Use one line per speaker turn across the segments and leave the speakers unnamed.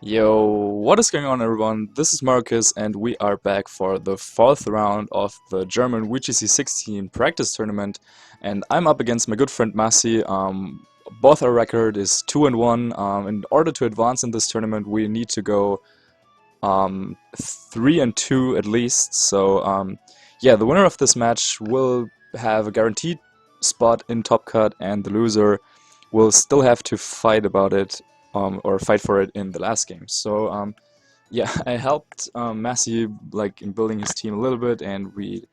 Yo, what is going on everyone? This is Marcus and we are back for the fourth round of the German VGC 16 practice tournament, and I'm up against my good friend Massi. Both our record is 2-1. In order to advance in this tournament we need to go 3-2 at least. So yeah, the winner of this match will have a guaranteed spot in Top Cut, and the loser will still have to fight about it, or fight for it in the last game. So yeah, I helped Massi like in building his team a little bit, and we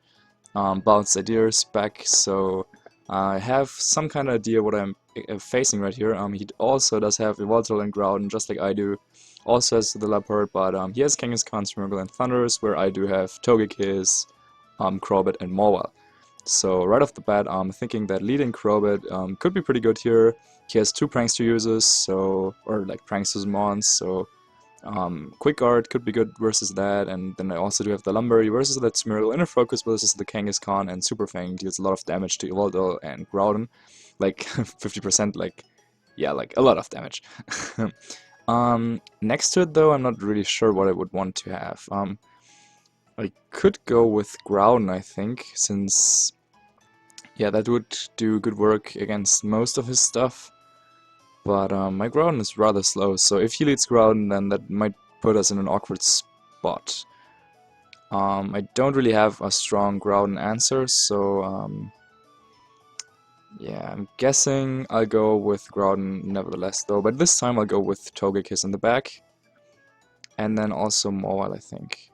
bounced ideas back. So I have some kind of idea what I'm facing right here. He also does have Evoltral and Groudon, just like I do. Also has the Leopard, but he has Kangaskhan, Smeargle, and Thundurus, where I do have Togekiss, Crobat, and Mawile. So right off the bat, I'm thinking that leading Crobat could be pretty good here. He has two Prankster users, so or like Pranksters Mons, so Quick Guard could be good versus that, and then I also do have the Lumberry versus that Smeargle, Inner Focus versus the Kangaskhan, and Super Fang deals a lot of damage to Evoldo and Groudon, like 50%, like, yeah, like a lot of damage. Next to it though, I'm not really sure what I would want to have. I could go with Groudon, I think, since, yeah, that would do good work against most of his stuff. But my Groudon is rather slow, so if he leads Groudon, then that might put us in an awkward spot. I don't really have a strong Groudon answer, so yeah, I'm guessing I'll go with Groudon nevertheless though, but this time I'll go with Togekiss in the back, and then also Mawile, I think.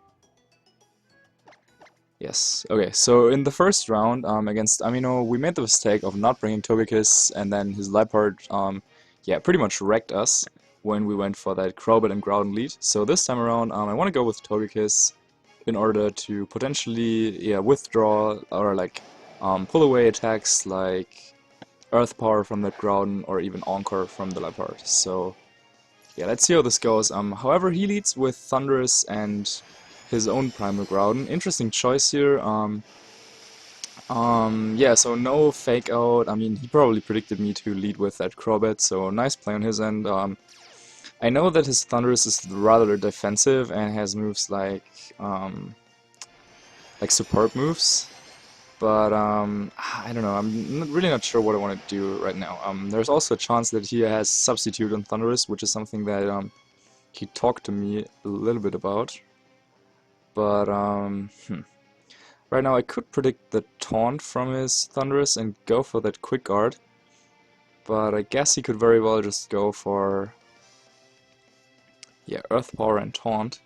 Yes, okay, so in the first round against Amino, we made the mistake of not bringing Togekiss, and then his Leopard yeah, pretty much wrecked us when we went for that Crobat and Groudon lead. So this time around, I want to go with Togekiss in order to potentially, yeah, withdraw or like pull away attacks like Earth Power from that Groudon or even Encore from the Leopard. So yeah, let's see how this goes. However, he leads with Thundurus and his own Primal Groudon. Interesting choice here. Yeah, so no fake out. I mean, he probably predicted me to lead with that Crobat, so nice play on his end. I know that his Thundurus is rather defensive and has moves like support moves, but I don't know. I'm really not sure what I want to do right now. There's also a chance that he has Substitute on Thundurus, which is something that he talked to me a little bit about. But right now I could predict the taunt from his Thundurus and go for that Quick Guard, but I guess he could very well just go for, yeah, Earth Power and Taunt.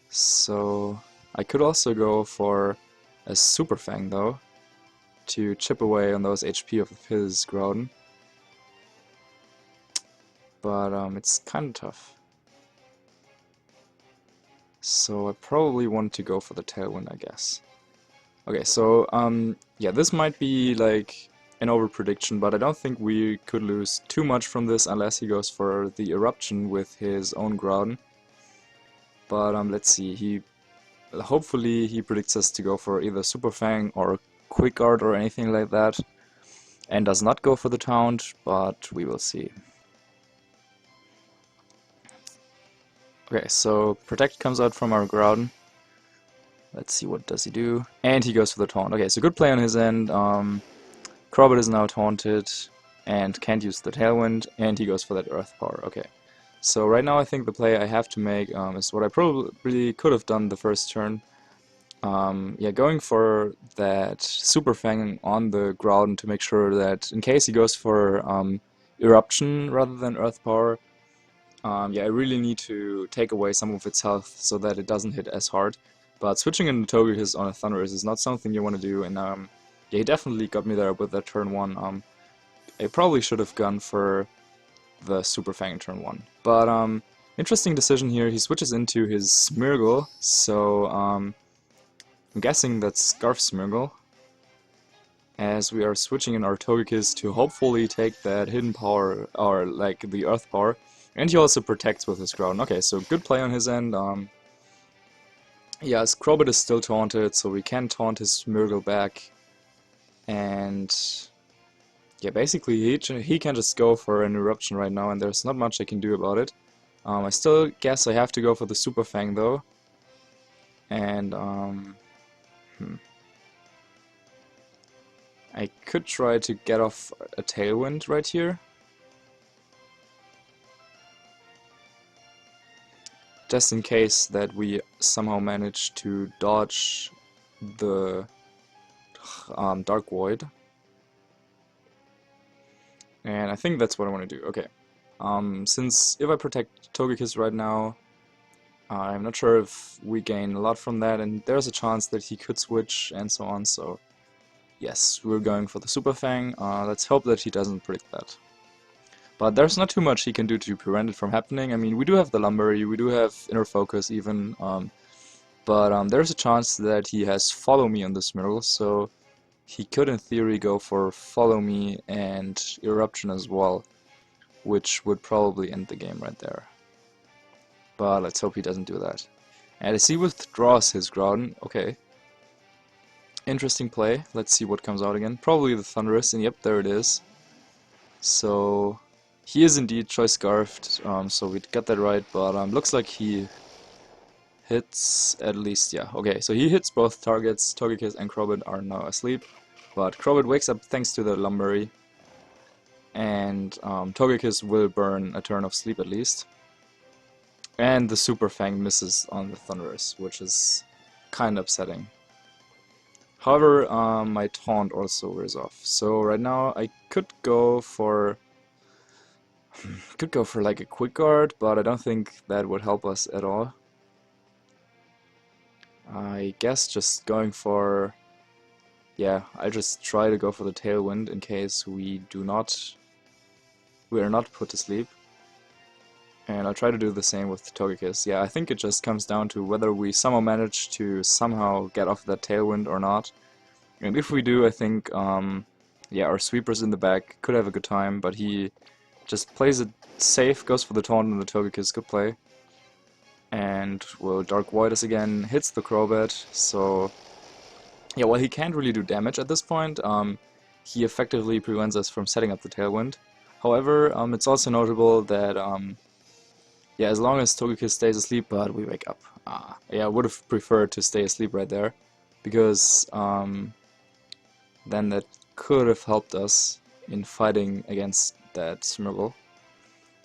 So I could also go for a Super Fang though, to chip away on those HP of his Groudon, but it's kinda tough. So I probably want to go for the Tailwind, I guess. Okay, so yeah, this might be like an over prediction, but I don't think we could lose too much from this unless he goes for the Eruption with his own Groudon. But let's see, hopefully he predicts us to go for either Super Fang or Quick Guard or anything like that, and does not go for the Taunt, but we will see. Okay, so Protect comes out from our Groudon. Let's see, what does he do? And he goes for the Taunt. Okay, so good play on his end. Crobat is now taunted and can't use the Tailwind, and he goes for that Earth Power. Okay, so right now I think the play I have to make is what I probably could have done the first turn. Yeah, going for that Super Fang on the Groudon to make sure that in case he goes for Eruption rather than Earth Power, yeah, I really need to take away some of its health so that it doesn't hit as hard. But switching into Togekiss on a Thundurus is not something you want to do, and yeah, he definitely got me there with that turn 1. I probably should have gone for the Super Fang in turn 1. But interesting decision here, he switches into his Smeargle, so I'm guessing that's Scarf Smeargle, as we are switching in our Togekiss to hopefully take that hidden power, or like the Earth Power, and he also protects with his Groudon. Okay, so good play on his end. Yeah, his Crobat is still taunted, so we can taunt his Smeargle back. And yeah, basically he can just go for an Eruption right now, and there's not much I can do about it. I still guess I have to go for the Super Fang though, and I could try to get off a Tailwind right here, just in case that we somehow manage to dodge the Dark Void. And I think that's what I want to do. Okay. Since if I protect Togekiss right now, I'm not sure if we gain a lot from that, and there's a chance that he could switch and so on, so yes, we're going for the Super Fang. Let's hope that he doesn't predict that. But there's not too much he can do to prevent it from happening. I mean, we do have the Lumberry, we do have Inner Focus even, but there's a chance that he has Follow Me on this Smirgle, so he could in theory go for Follow Me and Eruption as well, which would probably end the game right there. But let's hope he doesn't do that. And as he withdraws his Groudon, okay. Interesting play. Let's see what comes out again. Probably the Thunderous, and yep, there it is. So he is indeed Choice Scarfed, so we got that right, but looks like he hits at least, yeah, okay, so he hits both targets. Togekiss and Crobat are now asleep, but Crobat wakes up thanks to the Lumberry, and Togekiss will burn a turn of sleep at least. And the Super Fang misses on the Thunderous, which is kind of upsetting. However, my Taunt also wears off, so right now I could go for like a Quick Guard, but I don't think that would help us at all. I guess just going for, yeah, I just try to go for the Tailwind in case we are not put to sleep. And I'll try to do the same with Togekiss. Yeah, I think it just comes down to whether we somehow manage to somehow get off that Tailwind or not. And if we do, I think, yeah, our Sweeper's in the back could have a good time, but he just plays it safe, goes for the Taunt, and the Togekiss could play. And will Dark Void us again, hits the Crobat, so yeah, well, he can't really do damage at this point. He effectively prevents us from setting up the Tailwind. However, it's also notable that yeah, as long as Togekiss stays asleep, but we wake up. Yeah, I would have preferred to stay asleep right there, because then that could have helped us in fighting against that Smirgle.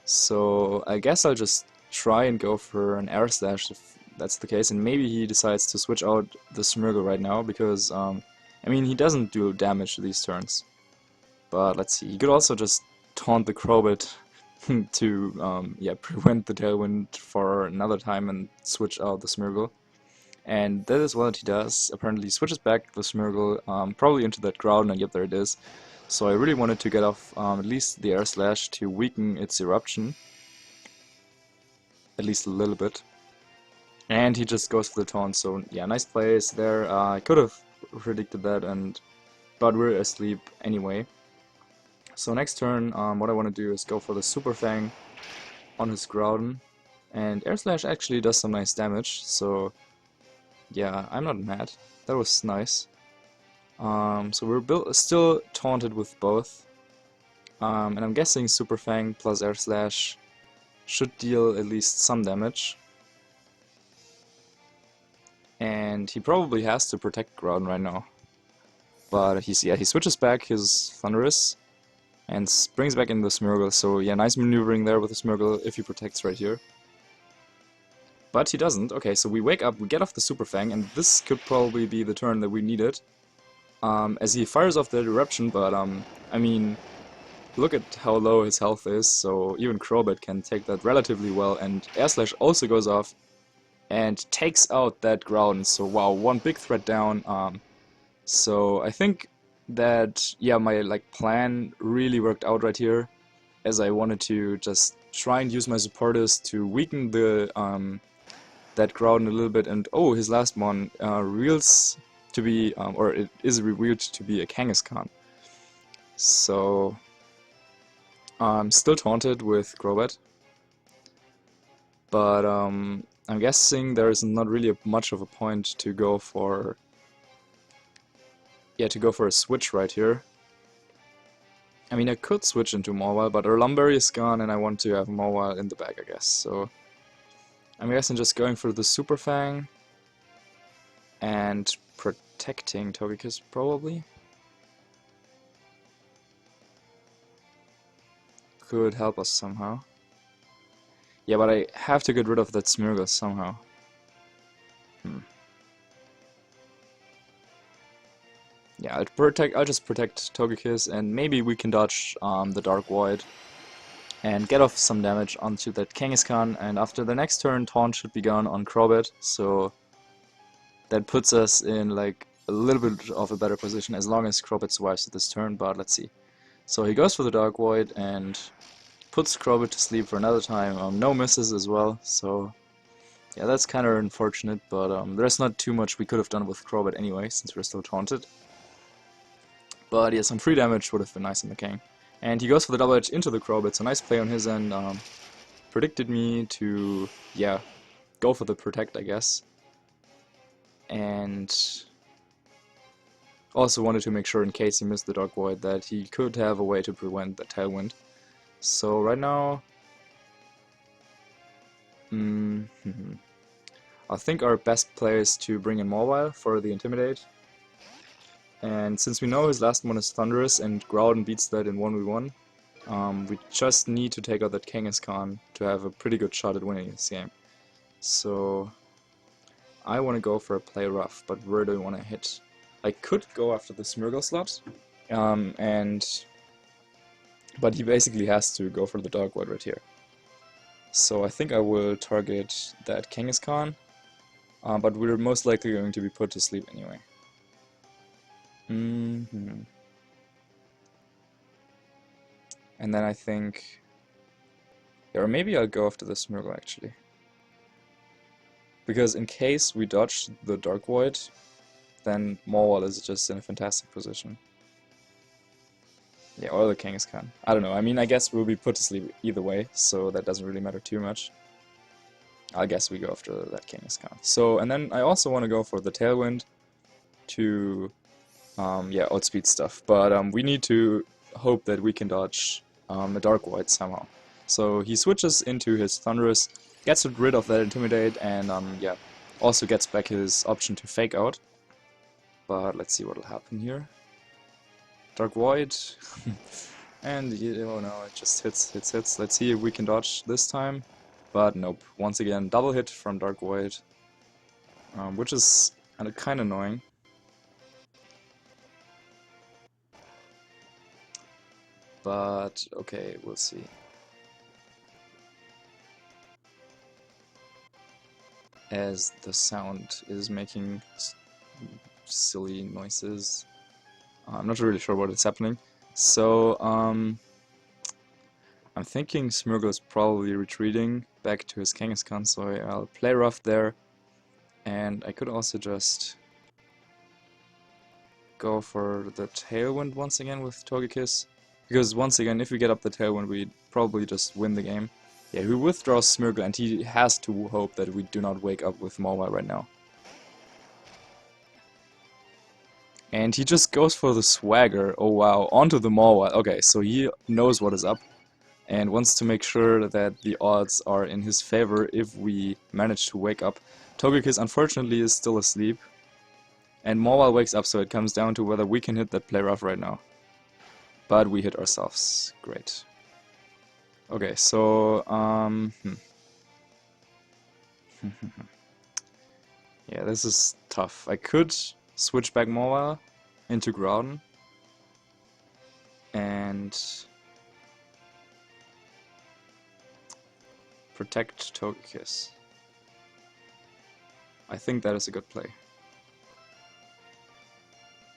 So I guess I'll just try and go for an Air Slash if that's the case, and maybe he decides to switch out the Smirgle right now, because I mean, he doesn't do damage to these turns. But let's see, he could also just taunt the Crobat to yeah, prevent the Tailwind for another time and switch out the Smirgle. And that is what he does. Apparently he switches back the Smirgle, probably into that Groudon, and yep, there it is. So I really wanted to get off at least the Air Slash to weaken its Eruption. At least a little bit. And he just goes for the taunt, so yeah, nice plays there. I could have predicted that, but we're asleep anyway. So next turn, what I want to do is go for the Super Fang on his Groudon. And Air Slash actually does some nice damage, so yeah, I'm not mad. That was nice. So we're still taunted with both. And I'm guessing Super Fang plus Air Slash should deal at least some damage. And he probably has to protect Groudon right now. But he switches back his Thunderous and brings back in the Smirgle, so yeah, nice maneuvering there with the Smirgle if he protects right here. But he doesn't. Okay, so we wake up, we get off the Super Fang, and this could probably be the turn that we needed. As he fires off the Eruption, but I mean, look at how low his health is, so even Crobat can take that relatively well, and Air Slash also goes off and takes out that Groudon, so wow, one big threat down. So I think that, yeah, my plan really worked out right here, as I wanted to just try and use my supporters to weaken the that Groudon a little bit, and oh, his last one reveals to be, or it is revealed to be a Kangaskhan. So I'm still taunted with Crobat, but I'm guessing there is not really much of a point to go for, yeah, to go for a switch right here. I mean, I could switch into Mobile, but our Lumberry is gone and I want to have Mobile in the back, I guess. So I'm guessing just going for the Super Fang and protecting Togekiss, probably. Could help us somehow. Yeah, but I have to get rid of that Smeargle somehow. Yeah, I'll just protect Togekiss, and maybe we can dodge the Dark Void and get off some damage onto that Kangaskhan, and after the next turn, Taunt should be gone on Crobat, so that puts us in like a little bit of a better position as long as Crobat survives this turn, but let's see. So he goes for the Dark Void and puts Crobat to sleep for another time. No misses as well, so yeah, that's kind of unfortunate, but there's not too much we could have done with Crobat anyway, since we're still taunted. But yeah, some free damage would have been nice in the King. And he goes for the double edge into the Crobat, so nice play on his end. Predicted me to, yeah, go for the protect, I guess. And also wanted to make sure, in case he missed the Dark Void, that he could have a way to prevent the Tailwind. So right now, I think our best play is to bring in Mobile for the Intimidate. And since we know his last one is Thunderous and Groudon beats that in 1v1, we just need to take out that Kangaskhan to have a pretty good shot at winning this game. So I want to go for a play rough, but where do I want to hit? I could go after the Smeargle slot, but he basically has to go for the Dark Void right here. So I think I will target that Kangaskhan, but we're most likely going to be put to sleep anyway. And then I think, yeah, or maybe I'll go after the Smeargle actually. Because in case we dodge the Dark Void, then Mawile is just in a fantastic position. Yeah, or the Kangaskhan. I don't know, I mean, I guess we'll be put to sleep either way, so that doesn't really matter too much. I guess we go after that Kangaskhan. So, and then I also want to go for the Tailwind to yeah, outspeed stuff, but we need to hope that we can dodge a Dark Void somehow. So he switches into his Thunderous, gets rid of that Intimidate, and yeah, also gets back his option to Fake Out. But let's see what will happen here. Dark Void, and oh no, it just hits. Let's see if we can dodge this time, but nope. Once again, double hit from Dark Void, which is kind of annoying. But okay, we'll see. As the sound is making silly noises. I'm not really sure what is happening. So I'm thinking Smeargle is probably retreating back to his Kangaskhan, so I'll play rough there. And I could also just go for the Tailwind once again with Togekiss. Because once again, if we get up the Tailwind, we probably just win the game. Yeah, he withdraws Smeargle, and he has to hope that we do not wake up with Mawile right now. And he just goes for the Swagger, oh wow, onto the Mawile. Okay, so he knows what is up, and wants to make sure that the odds are in his favor if we manage to wake up. Togekiss unfortunately is still asleep, and Mawile wakes up, so it comes down to whether we can hit that play rough right now. But we hit ourselves. Great. Okay, so yeah, this is tough. I could switch back Mawile into Groudon and protect Togekiss. I think that is a good play.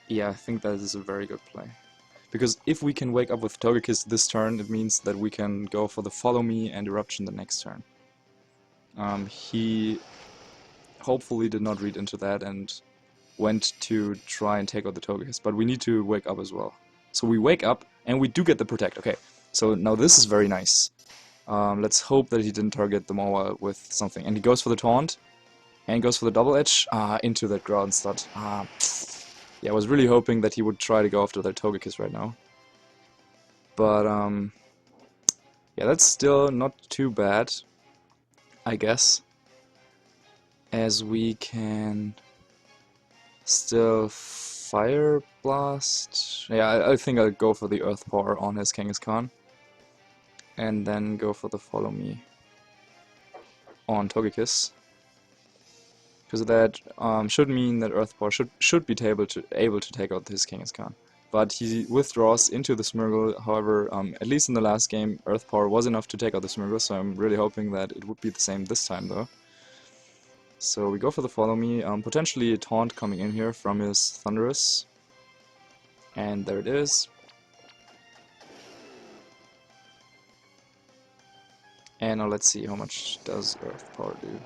Yeah, I think that is a very good play. Because if we can wake up with Togekiss this turn, it means that we can go for the Follow Me and Eruption the next turn. He hopefully did not read into that and went to try and take out the Togekiss, but we need to wake up as well. So we wake up, and we do get the Protect. Okay, so now this is very nice. Let's hope that he didn't target the Mawile with something. And he goes for the Taunt, and goes for the Double Edge into that Groudon slot. Yeah, I was really hoping that he would try to go after that Togekiss right now. But yeah, that's still not too bad, I guess, as we can still Fire Blast. Yeah, I think I'll go for the Earth Power on his Kangaskhan, and then go for the Follow Me on Togekiss, because that should mean that Earth Power should be able to take out his Kangaskhan. But he withdraws into the Smeargle. However, at least in the last game, Earth Power was enough to take out the Smeargle, so I'm really hoping that it would be the same this time, though. So we go for the Follow Me, potentially a Taunt coming in here from his Thunderous. And there it is. And now let's see how much does Earth Power do.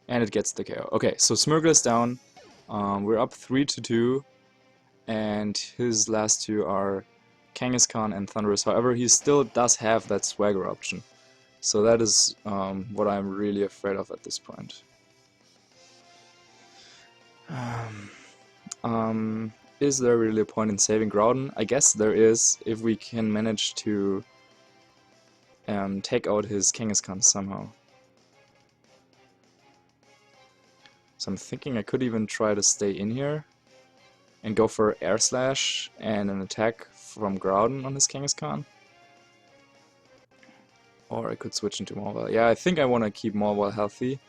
And it gets the KO. Okay, so Smeargle is down. We're up 3-2. And his last two are Kangaskhan and Thunderous. However, he still does have that Swagger option. So that is what I'm really afraid of at this point. Is there really a point in saving Groudon? I guess there is, if we can manage to take out his Kangaskhan somehow. So I'm thinking I could even try to stay in here and go for Air Slash and an attack from Groudon on his Kangaskhan. Or I could switch into Mobile. Yeah, I think I want to keep Mobile healthy.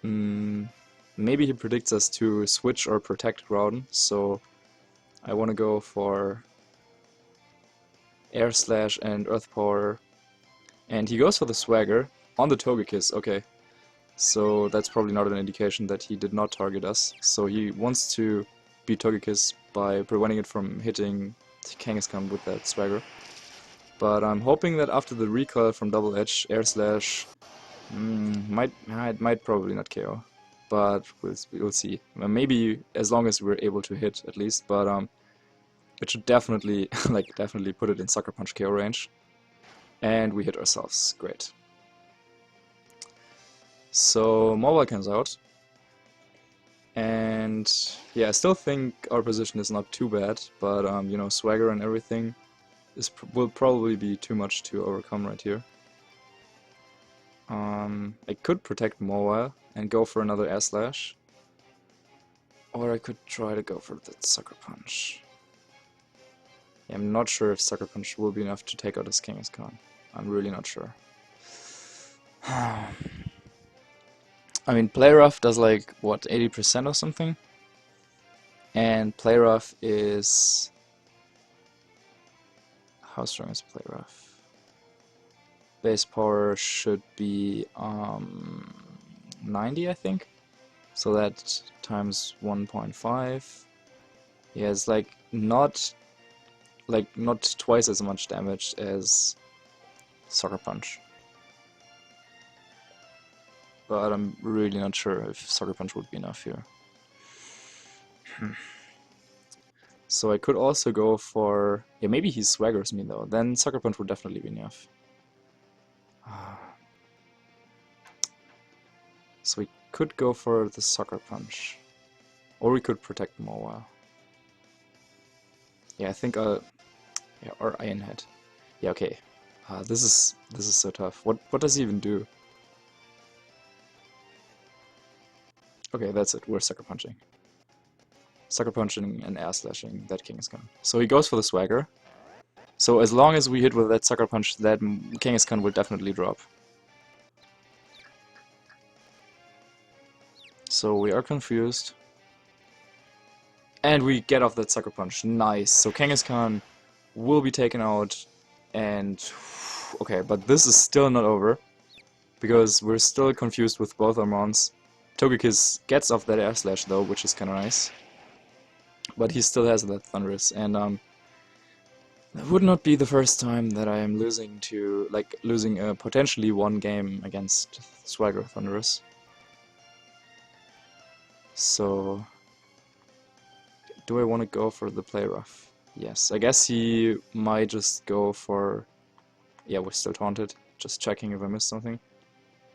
Maybe he predicts us to switch or protect Groudon, so I want to go for Air Slash and Earth Power. And he goes for the Swagger on the Togekiss, okay. So that's probably not an indication that he did not target us. So he wants to beat Togekiss by preventing it from hitting Kangaskhan with that Swagger. But I'm hoping that after the recoil from Double Edge, Air Slash it might probably not KO. But we'll see. Maybe as long as we're able to hit at least, but it should definitely definitely put it in Sucker Punch KO range. And we hit ourselves. Great. So Mobile comes out. And yeah, I still think our position is not too bad, but you know, Swagger and everything will probably be too much to overcome right here. I could protect Mobile and go for another Air Slash. Or I could try to go for that Sucker Punch. Yeah, I'm not sure if Sucker Punch will be enough to take out his Kangaskhan. I'm really not sure. I mean, Play Rough does like, what, 80% or something? And Play Rough is... How strong is Play Rough? Base power should be 90, I think. So that times 1.5. Yeah, it's like not twice as much damage as Sucker Punch. But I'm really not sure if Sucker Punch would be enough here. So I could also go for... Yeah, maybe he Swaggers me though. Then Sucker Punch would definitely be enough. So we could go for the Sucker Punch. Or we could protect Mobile. Yeah, I think yeah, or Iron Head. Yeah, okay. This is so tough. What does he even do? Okay, that's it. We're Sucker Punching. Sucker Punching and Air Slashing that Kangaskhan. So he goes for the Swagger. So as long as we hit with that Sucker Punch, that Kangaskhan will definitely drop. So we are confused. And we get off that Sucker Punch. Nice. So Kangaskhan will be taken out. And... Okay, but this is still not over. Because we're still confused with both our mons. Togekiss gets off that Air Slash though, which is kinda nice. But he still has that Thunderous, and that would not be the first time that I am losing to, losing a potentially one game against Swagger Thunderous. So, do I want to go for the Play Rough? Yes, I guess he might just go for... Yeah, we're still taunted, just checking if I missed something.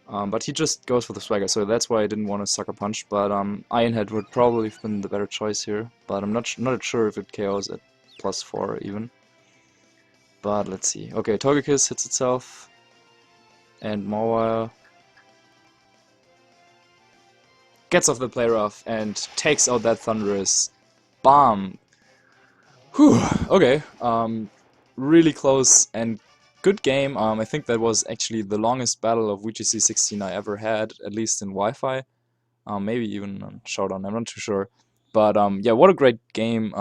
But he just goes for the Swagger, so that's why I didn't want to Sucker Punch, but Iron would probably have been the better choice here, but I'm not sure if it KOs at +4 even. But let's see. Okay, Togekiss hits itself, and Mawile gets off the play rough and takes out that Thunderous. Bomb! Whew, okay. Really close and good game. I think that was actually the longest battle of VGC 16 I ever had, at least in Wi-Fi. Maybe even on Showdown, I'm not too sure. But yeah, what a great game.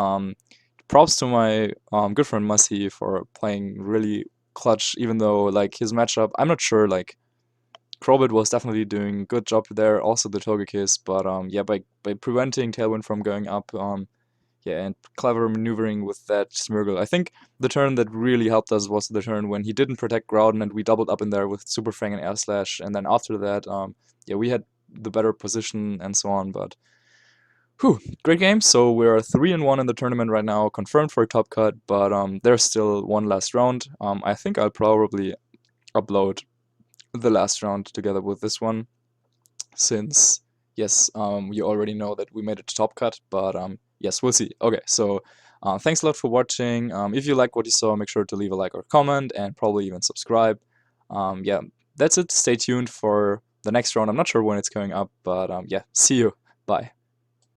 Props to my good friend Massi for playing really clutch, even though like his matchup, I'm not sure, like Krobit was definitely doing a good job there, also the Togekiss, but yeah, by preventing Tailwind from going up, yeah, and clever maneuvering with that Smeargle. I think the turn that really helped us was the turn when he didn't protect Groudon and we doubled up in there with Super Fang and Air Slash, and then after that, yeah, we had the better position and so on, but whew, great game. So we're 3-1 in the tournament right now, confirmed for a top cut, but there's still one last round. I think I'll probably upload the last round together with this one, since yes, you already know that we made it to top cut, but yes, we'll see. Okay, so thanks a lot for watching. If you like what you saw, make sure to leave a like or comment, and probably even subscribe. Yeah, that's it. Stay tuned for the next round. I'm not sure when it's going up, but yeah, see you. Bye.